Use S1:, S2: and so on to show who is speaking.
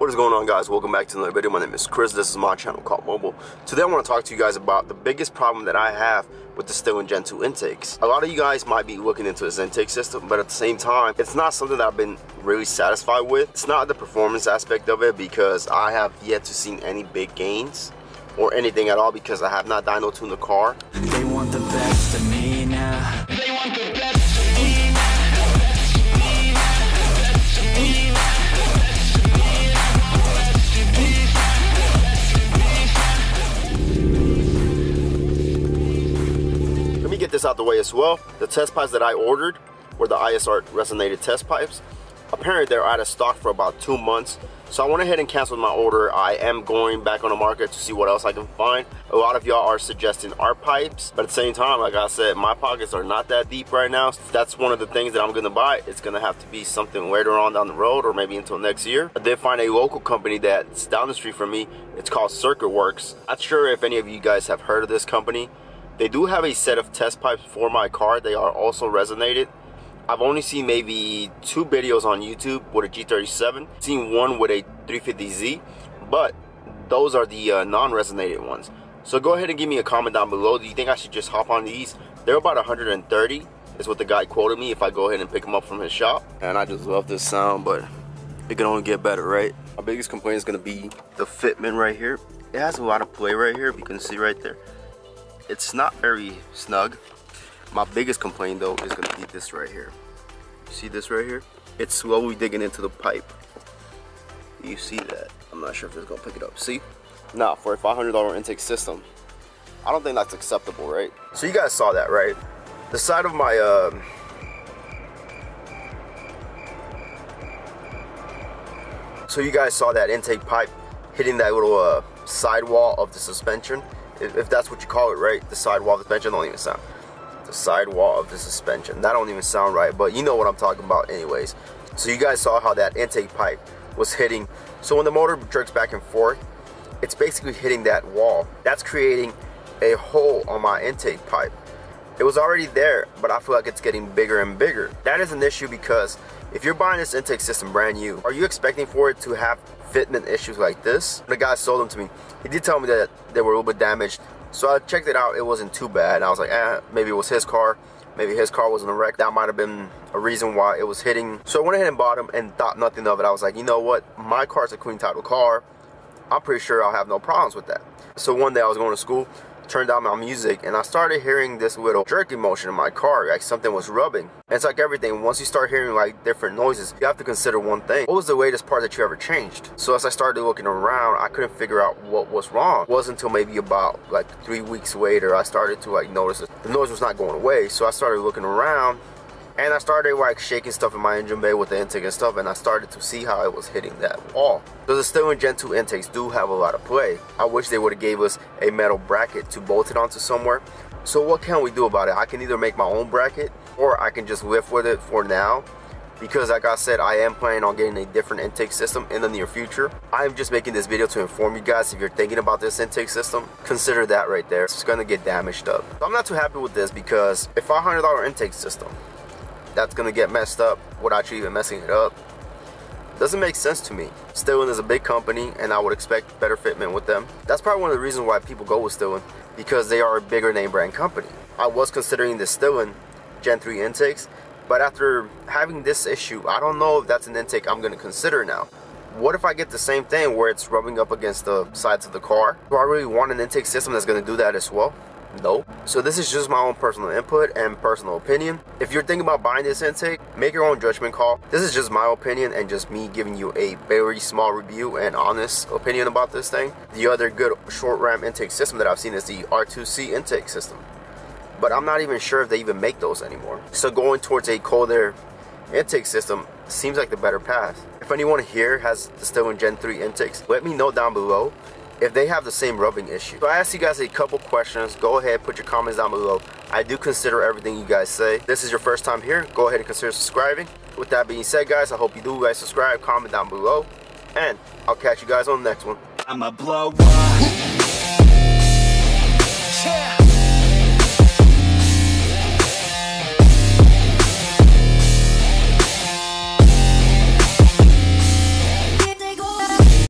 S1: What is going on, guys? Welcome back to another video. My name is Chris. This is my channel called Mobile. Today I want to talk to you guys about the biggest problem that I have with the Stillen Gen 2 intakes. A lot of you guys might be looking into this intake system, but at the same time, it's not something that I've been really satisfied with. It's not the performance aspect of it, because I have yet to see any big gains or anything at all, because I have not dyno tuned the car.
S2: They want the best of me now. They want the best of me now.
S1: Get this out the way as well. The test pipes that I ordered were the ISR resonated test pipes. Apparently they're out of stock for about 2 months, so I went ahead and canceled my order. I am going back on the market to see what else I can find. A lot of y'all are suggesting art pipes, but at the same time, like I said, my pockets are not that deep right now. That's one of the things that I'm gonna buy. It's gonna have to be something later on down the road, or maybe until next year. I did find a local company that's down the street from me. It's called Circuit Works. Not sure if any of you guys have heard of this company. They do have a set of test pipes for my car. They are also resonated. I've only seen maybe 2 videos on YouTube with a G37. Seen one with a 350Z, but those are the non-resonated ones. So go ahead and give me a comment down below. Do you think I should just hop on these? They're about 130 is what the guy quoted me if I go ahead and pick them up from his shop. And I just love this sound, but it can only get better, right? My biggest complaint is gonna be the fitment right here. It has a lot of play right here, if you can see right there. It's not very snug. My biggest complaint though is gonna be this right here. You see this right here? It's slowly digging into the pipe. You see that? I'm not sure if it's gonna pick it up. See? Now, for a $500 intake system, I don't think that's acceptable, right? So you guys saw that, right? The side of my so you guys saw that intake pipe hitting that little sidewall of the suspension. If that's what you call it, right? The sidewall of the suspension don't even sound. The sidewall of the suspension. That don't even sound right, but you know what I'm talking about anyways. So you guys saw how that intake pipe was hitting. So when the motor jerks back and forth, it's basically hitting that wall. That's creating a hole on my intake pipe. It was already there, but I feel like it's getting bigger and bigger. That is an issue, because if you're buying this intake system brand new, are you expecting for it to have fitment issues like this? The guy sold them to me. He did tell me that they were a little bit damaged, so I checked it out. It wasn't too bad, and I was like, maybe it was his car. Maybe his car was in a wreck. That might have been a reason why it was hitting. So I went ahead and bought them and thought nothing of it. I was like, you know what? My car's a clean title car. I'm pretty sure I'll have no problems with that. So one day I was going to school, turned on my music, and I started hearing this little jerking motion in my car, like something was rubbing. And it's like everything, once you start hearing like different noises, you have to consider one thing. What was the latest part that you ever changed? So as I started looking around, I couldn't figure out what was wrong. It wasn't until maybe about like 3 weeks later I started to like notice it. The noise was not going away. So I started looking around, and I started like shaking stuff in my engine bay with the intake and stuff, and I started to see how it was hitting that wall. So the Stillen Gen 2 intakes do have a lot of play. I wish they would have gave us a metal bracket to bolt it onto somewhere. So what can we do about it? I can either make my own bracket, or I can just live with it for now, because like I said, I am planning on getting a different intake system in the near future. I'm just making this video to inform you guys, if you're thinking about this intake system, consider that right there. It's gonna get damaged up. So I'm not too happy with this, because a $500 intake system that's gonna get messed up without you even messing it up doesn't make sense to me. Stillen is a big company, and I would expect better fitment with them. That's probably one of the reasons why people go with Stillen, because they are a bigger name brand company. I was considering the Stillen Gen 3 intakes, but after having this issue, I don't know if that's an intake I'm gonna consider now. What if I get the same thing where it's rubbing up against the sides of the car? Do I really want an intake system that's gonna do that as well? No. So this is just my own personal input and personal opinion. If you're thinking about buying this intake, make your own judgment call. This is just my opinion and just me giving you a very small review and honest opinion about this thing. The other good short ram intake system that I've seen is the R2C intake system, but I'm not even sure if they even make those anymore. So going towards a colder intake system seems like the better path. If anyone here has the Stillen Gen 3 intakes, let me know down below if they have the same rubbing issue. So I asked you guys a couple questions. Go ahead, put your comments down below. I do consider everything you guys say. If this is your first time here, go ahead and consider subscribing. With that being said, guys, I hope you do guys subscribe, comment down below, and I'll catch you guys on the next one.
S2: I'ma blow up. Yeah.